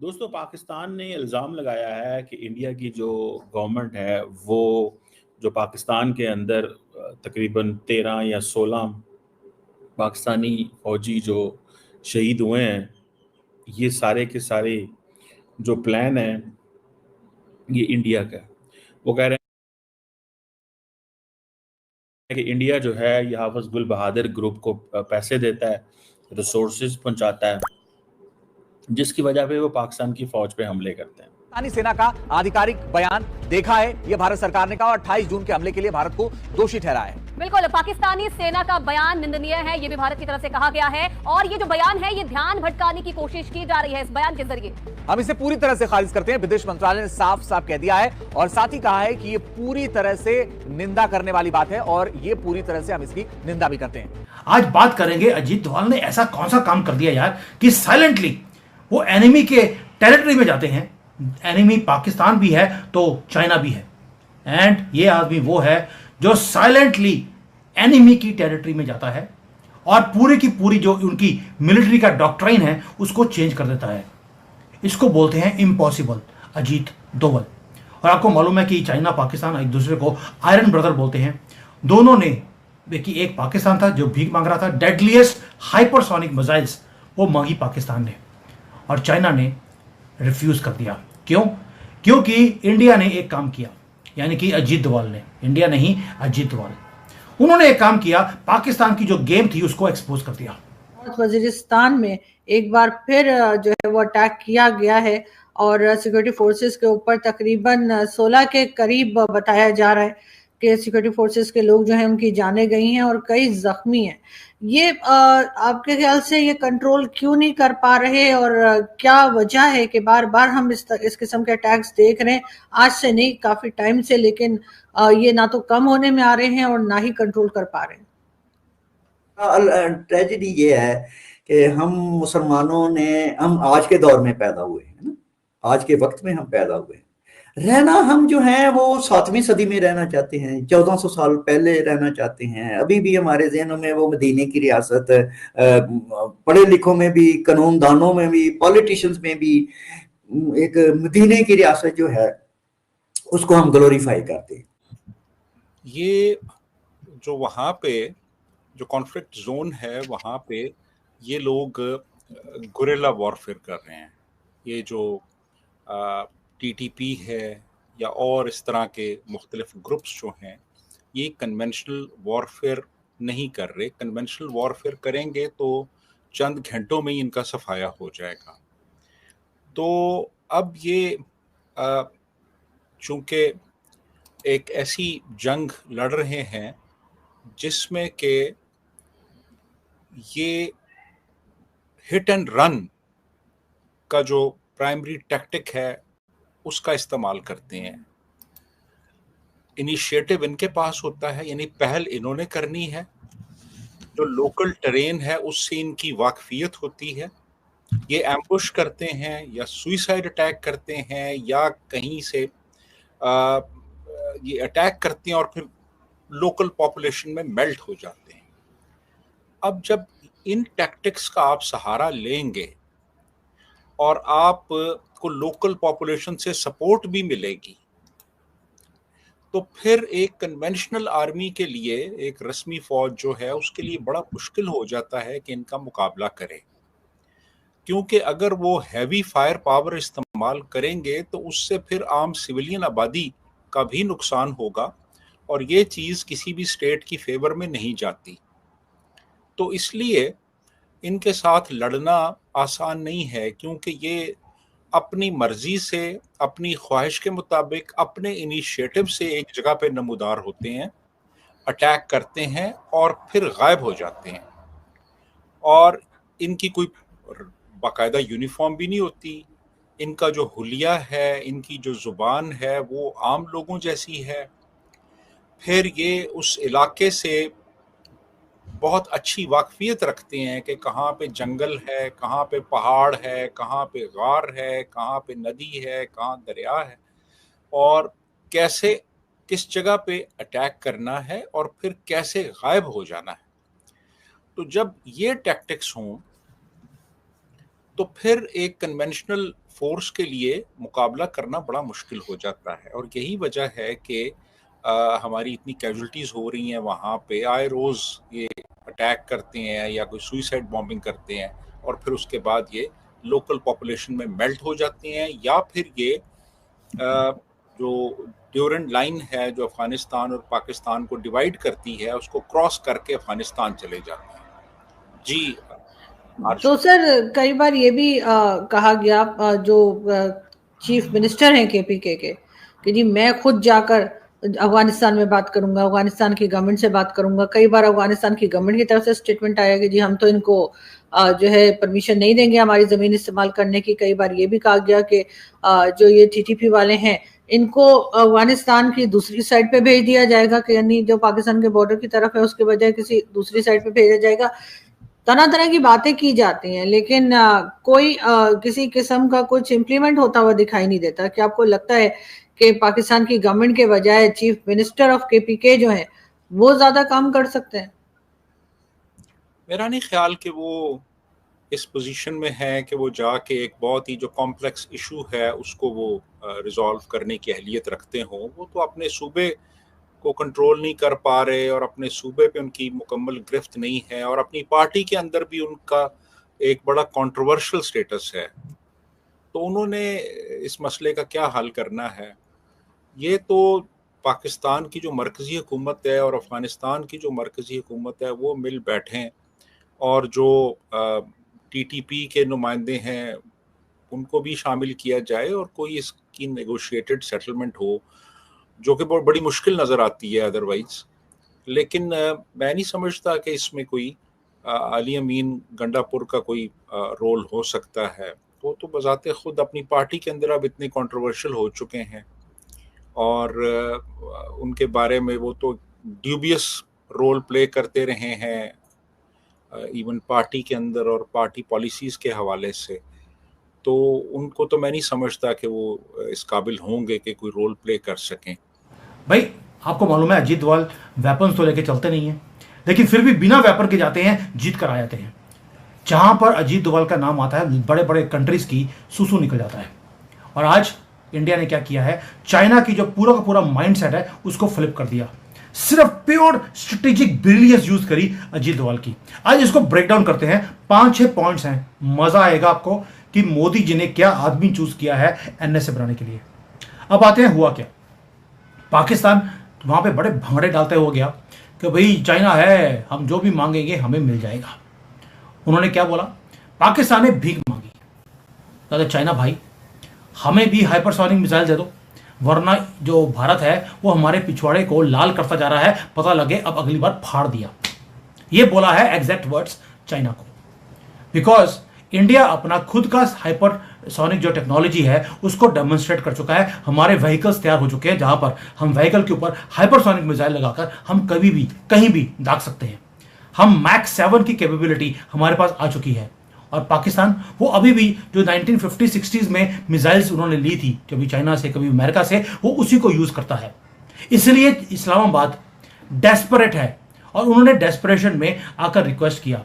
दोस्तों, पाकिस्तान ने इल्ज़ाम लगाया है कि इंडिया की जो गवर्नमेंट है वो जो पाकिस्तान के अंदर तकरीबन 13 या 16 पाकिस्तानी फ़ौजी जो शहीद हुए हैं, ये सारे के सारे जो प्लान है ये इंडिया का है। वो कह रहे हैं कि इंडिया जो है ये हाफ़िज़ गुल बहादुर ग्रुप को पैसे देता है, रिसोर्सेज़ पहुँचाता है, जिसकी वजह पे वो पाकिस्तान की फ़ौज पे हमले करते हैं। पाकिस्तानी सेना का आधिकारिक बयान देखा है, यह भारत सरकार ने कहा और 28 जून के हमले के लिए भारत को दोषी ठहराया है। बिल्कुल, पाकिस्तानी सेना का बयान निंदनीय है, ये भी भारत की तरफ से कहा गया है और ये जो बयान है ये ध्यान भटकाने की कोशिश की जा रही है इस बयान के जरिए। हम इसे पूरी तरह से खारिज करते हैं। विदेश मंत्रालय ने साफ साफ कह दिया है और साथ ही कहा है कि ये पूरी तरह से निंदा करने वाली बात है और ये पूरी तरह से हम इसकी निंदा भी करते हैं। आज बात करेंगे अजीत डोभाल ने ऐसा कौन सा काम कर दिया यार कि साइलेंटली वो एनिमी के टेरिटरी में जाते हैं। एनिमी पाकिस्तान भी है तो चाइना भी है, एंड ये आदमी वो है जो साइलेंटली एनिमी की टेरिटरी में जाता है और पूरी की पूरी जो उनकी मिलिट्री का डॉक्ट्राइन है उसको चेंज कर देता है। इसको बोलते हैं इम्पॉसिबल अजीत डोभाल। और आपको मालूम है कि चाइना पाकिस्तान एक दूसरे को आयरन ब्रदर बोलते हैं। दोनों ने, देखिए, एक पाकिस्तान था जो भीख मांग रहा था, डेडलीस्ट हाइपरसोनिक मिसाइल्स वो मांगी पाकिस्तान ने और चाइना ने रिफ्यूज कर दिया। क्यों? क्योंकि इंडिया ने एक काम किया, यानी कि अजीत डोभाल ने, इंडिया नहीं अजीत डोभाल, उन्होंने एक काम किया, पाकिस्तान की जो गेम थी उसको एक्सपोज कर दिया। वजीरिस्तान में एक बार फिर जो है वो अटैक किया गया है और सिक्योरिटी फोर्सेस के ऊपर तकरीबन 16 के करीब बताया जा रहा है कि सिक्योरिटी फोर्सेस के लोग जो हैं उनकी जानें गई हैं और कई जख्मी हैं। ये आपके ख्याल से ये कंट्रोल क्यों नहीं कर पा रहे और क्या वजह है कि बार बार हम इस किस्म के अटैक्स देख रहे हैं? आज से नहीं, काफी टाइम से, लेकिन ये ना तो कम होने में आ रहे हैं और ना ही कंट्रोल कर पा रहे हैं। ट्रेजेडी ये है कि हम आज के दौर में पैदा हुए हैं ना, आज के वक्त में हम पैदा हुए हैं। रहना हम जो हैं वो 7वीं सदी में रहना चाहते हैं, 1400 साल पहले रहना चाहते हैं। अभी भी हमारे ज़हनों में वो मदीने की रियासत, पढ़े लिखों में भी, कानून दानों में भी, पॉलिटिशियंस में भी एक मदीने की रियासत जो है उसको हम ग्लोरीफाई करते हैं। ये जो वहाँ पे जो कॉन्फ्लिक्ट जोन है वहाँ पे ये लोग गुरिल्ला वॉरफेयर कर रहे हैं। ये जो टीटीपी है या और इस तरह के मुख्तलिफ ग्रुप्स जो हैं ये कन्वेंशनल वॉरफेयर नहीं कर रहे। कन्वेंशनल वॉरफेयर करेंगे तो चंद घंटों में ही इनका सफाया हो जाएगा। तो अब ये चूंकि एक ऐसी जंग लड़ रहे हैं जिसमें के ये हिट एंड रन का जो प्राइमरी टैक्टिक है उसका इस्तेमाल करते हैं। इनिशिएटिव इनके पास होता है, यानी पहल इन्होंने करनी है। जो लोकल टेरेन है उससे इनकी वाकफियत होती है। ये एम्बुश करते हैं या सुइसाइड अटैक करते हैं या कहीं से ये अटैक करते हैं और फिर लोकल पॉपुलेशन में मेल्ट हो जाते हैं। अब जब इन टैक्टिक्स का आप सहारा लेंगे और आप को लोकल पॉपुलेशन से सपोर्ट भी मिलेगी तो फिर एक कन्वेंशनल आर्मी के लिए, एक रस्मी फौज जो है उसके लिए बड़ा मुश्किल हो जाता है कि इनका मुकाबला करे। क्योंकि अगर वो हैवी फायर पावर इस्तेमाल करेंगे तो उससे फिर आम सिविलियन आबादी का भी नुकसान होगा और ये चीज़ किसी भी स्टेट की फेवर में नहीं जाती। तो इसलिए इनके साथ लड़ना आसान नहीं है, क्योंकि ये अपनी मर्जी से, अपनी ख्वाहिश के मुताबिक, अपने इनिशिएटिव से एक जगह पे नमूदार होते हैं, अटैक करते हैं और फिर गायब हो जाते हैं। और इनकी कोई बाकायदा यूनिफॉर्म भी नहीं होती। इनका जो हुलिया है, इनकी जो ज़ुबान है वो आम लोगों जैसी है। फिर ये उस इलाके से बहुत अच्छी वाकफियत रखते हैं कि कहाँ पे जंगल है, कहाँ पे पहाड़ है, कहाँ पे गार है, कहाँ पे नदी है, कहाँ दरिया है और कैसे किस जगह पे अटैक करना है और फिर कैसे गायब हो जाना है। तो जब ये टैक्टिक्स हों तो फिर एक कन्वेंशनल फोर्स के लिए मुकाबला करना बड़ा मुश्किल हो जाता है। और यही वजह है कि हमारी इतनी कैजुअल्टीज हो रही हैं वहाँ पे। आए रोज़ ये अटैक करते हैं या कोई सुइसाइड बॉम्बिंग करते हैं और फिर उसके बाद ये लोकल पॉपुलेशन में मेल्ट हो जाते हैं, या फिर ये जो ड्यूरेंट लाइन है जो अफगानिस्तान और पाकिस्तान को डिवाइड करती है उसको क्रॉस करके अफगानिस्तान चले जाते हैं। जी तो सर कई बार ये भी कहा गया जो चीफ मिनिस्टर हैं केपीके के कि जी मैं खुद जाकर अफगानिस्तान में बात करूंगा, अफगानिस्तान की गवर्नमेंट से बात करूंगा। कई बार अफगानिस्तान की गवर्नमेंट की तरफ से स्टेटमेंट आया कि जी हम तो इनको जो है परमिशन नहीं देंगे हमारी जमीन इस्तेमाल करने की। कई बार ये भी कहा गया कि जो ये टीटीपी वाले हैं इनको अफगानिस्तान की दूसरी साइड पे भेज दिया जाएगा, कि यानी जो पाकिस्तान के बॉर्डर की तरफ है उसके बजाय किसी दूसरी साइड पे भेजा जाएगा। तरह तरह की बातें की जाती हैं, लेकिन कोई किसी किस्म का कुछ इम्प्लीमेंट होता हुआ दिखाई नहीं देता। क्या आपको लगता है कि पाकिस्तान की गवर्नमेंट के बजाय चीफ मिनिस्टर ऑफ केपीके जो है वो ज्यादा काम कर सकते हैं? मेरा नहीं ख्याल कि वो इस पोजीशन में है कि वो जाके एक बहुत ही जो कॉम्प्लेक्स इशू है उसको वो रिजॉल्व करने की अहलियत रखते हों। वो तो अपने सूबे को कंट्रोल नहीं कर पा रहे और अपने सूबे पे उनकी मुकम्मल गिरफ्त नहीं है, और अपनी पार्टी के अंदर भी उनका एक बड़ा कंट्रोवर्शियल स्टेटस है। तो उन्होंने इस मसले का क्या हल करना है, ये तो पाकिस्तान की जो मरकज़ी हुकूमत है और अफ़गानिस्तान की जो मरकज़ी हुकूमत है वो मिल बैठें, और जो टीटीपी के नुमाइंदे हैं उनको भी शामिल किया जाए और कोई इसकी नेगोशिएटेड सेटलमेंट हो, जो कि बहुत बड़ी मुश्किल नज़र आती है अदरवाइज़। लेकिन मैं नहीं समझता कि इसमें कोई अली अमीन गंडापुर का कोई रोल हो सकता है। वो तो बज़ाते ख़ुद अपनी पार्टी के अंदर अब इतने कंट्रोवर्शियल हो चुके हैं, और उनके बारे में वो तो ड्यूबियस रोल प्ले करते रहे हैं इवन पार्टी के अंदर और पार्टी पॉलिसीज़ के हवाले से। तो उनको तो मैं नहीं समझता कि वो इस काबिल होंगे कि कोई रोल प्ले कर सकें। भाई आपको मालूम है अजीत डोभाल वेपन्स तो लेके चलते नहीं हैं, लेकिन फिर भी बिना वेपन के जाते हैं, जीत कर आ जाते हैं। जहां पर अजीत डोभाल का नाम आता है बड़े बड़े कंट्रीज की सुसु निकल जाता है। और आज इंडिया ने क्या किया है, चाइना की जो पूरा का पूरा माइंडसेट है उसको फ्लिप कर दिया। सिर्फ प्योर स्ट्रेटेजिक ब्रिलियंस यूज करी अजीत डोभाल की। आज इसको ब्रेक डाउन करते हैं, 5-6 पॉइंट्स हैं, मजा आएगा आपको कि मोदी जी ने क्या आदमी चूज किया है एनएसए बनाने के लिए। अब आते हैं हुआ क्या। पाकिस्तान वहां पे बड़े भंगड़े डालते हो गया कि भाई चाइना है, हम जो भी मांगेंगे हमें मिल जाएगा। उन्होंने क्या बोला, पाकिस्तान ने भीख मांगी, कहते चाइना भाई हमें भी हाइपरसोनिक मिसाइल दे दो, वरना जो भारत है वो हमारे पिछवाड़े को लाल करता जा रहा है, पता लगे अब अगली बार फाड़ दिया। ये बोला है एग्जैक्ट वर्ड्स चाइना को, बिकॉज इंडिया अपना खुद का हाइपरसोनिक जो टेक्नोलॉजी है उसको डेमोन्स्ट्रेट कर चुका है। हमारे व्हीकल्स तैयार हो चुके हैं जहां पर हम व्हीकल के ऊपर हाइपरसोनिक मिसाइल लगाकर हम कभी भी कहीं भी दाग सकते हैं। हम मैक 7 की कैपेबिलिटी हमारे पास आ चुकी है। और पाकिस्तान वो अभी भी जो 1950-60s में मिसाइल्स उन्होंने ली थी, कभी चाइना से कभी अमेरिका से, वो उसी को यूज करता है। इसलिए इस्लामाबाद डेस्परेट है और उन्होंने डेस्परेशन में आकर रिक्वेस्ट किया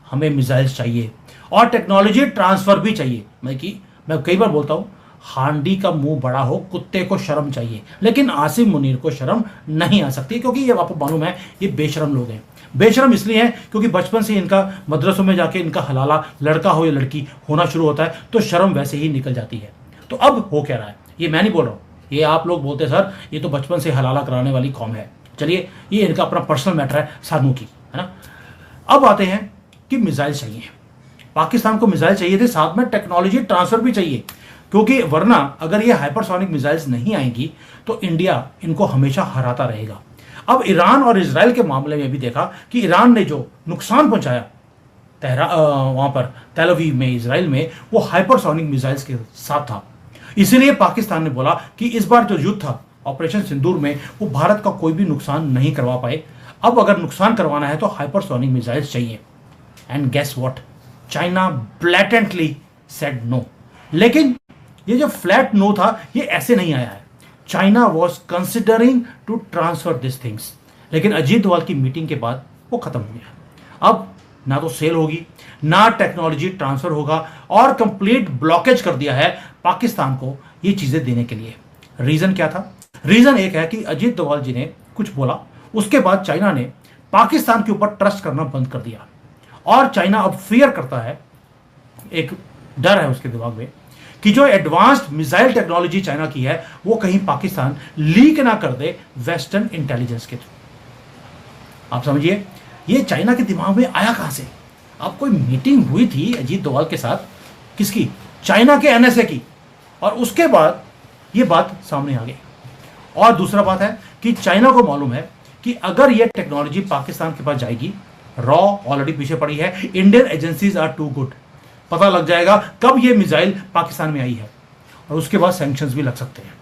हमें मिसाइल्स चाहिए और टेक्नोलॉजी ट्रांसफर भी चाहिए। मैं कई बार बोलता हूं, हांडी का मुंह बड़ा हो, कुत्ते को शर्म चाहिए, लेकिन आसिम मुनीर को शर्म नहीं आ सकती, क्योंकि ये आपको मालूम है ये बेशरम लोग हैं। बेशरम इसलिए है क्योंकि बचपन से इनका मदरसों में जाके इनका हलाला लड़का हो या लड़की होना शुरू होता है, तो शर्म वैसे ही निकल जाती है। तो अब हो क्या रहा है, ये मैं नहीं बोल रहा हूँ, ये आप लोग बोलते हैं सर ये तो बचपन से हलाला कराने वाली कौम है। चलिए ये इनका अपना पर्सनल मैटर है सानू की, है ना। अब आते हैं कि मिसाइल चाहिए, पाकिस्तान को मिसाइल चाहिए थे, साथ में टेक्नोलॉजी ट्रांसफर भी चाहिए, क्योंकि वरना अगर ये हाइपरसोनिक मिसाइल्स नहीं आएंगी तो इंडिया इनको हमेशा हराता रहेगा। अब ईरान और इजराइल के मामले में भी देखा कि ईरान ने जो नुकसान पहुंचाया वहां पर तेल अवीव में, इजराइल में, वो हाइपरसोनिक मिसाइल्स के साथ था। इसीलिए पाकिस्तान ने बोला कि इस बार जो युद्ध था ऑपरेशन सिंदूर में, वो भारत का कोई भी नुकसान नहीं करवा पाए। अब अगर नुकसान करवाना है तो हाइपरसोनिक मिसाइल्स चाहिए। And guess what, China blatantly said no. लेकिन ये जो फ्लैट नो था ये ऐसे नहीं आया है, China was considering to transfer this things, लेकिन अजीत डोभाल की मीटिंग के बाद वो खत्म हो गया। अब ना तो सेल होगी, ना टेक्नोलॉजी ट्रांसफर होगा, और कंप्लीट ब्लॉकेज कर दिया है पाकिस्तान को ये चीजें देने के लिए। रीजन क्या था? रीजन एक है कि अजीत डोभाल जी ने कुछ बोला, उसके बाद चाइना ने पाकिस्तान के ऊपर ट्रस्ट करना बंद कर दिया, और चाइना अब फियर करता है, एक डर है उसके दिमाग में कि जो एडवांस्ड मिसाइल टेक्नोलॉजी चाइना की है वो कहीं पाकिस्तान लीक ना कर दे वेस्टर्न इंटेलिजेंस के थ्रू। आप समझिए ये चाइना के दिमाग में आया कहां से? अब कोई मीटिंग हुई थी अजीत डोभाल के साथ, किसकी? चाइना के एनएसए की, और उसके बाद ये बात सामने आ गई। और दूसरा बात है कि चाइना को मालूम है कि अगर ये टेक्नोलॉजी पाकिस्तान के पास जाएगी, रॉ ऑलरेडी पीछे पड़ी है, Indian agencies are too good, पता लग जाएगा कब ये मिसाइल पाकिस्तान में आई है, और उसके बाद सैंक्शंस भी लग सकते हैं।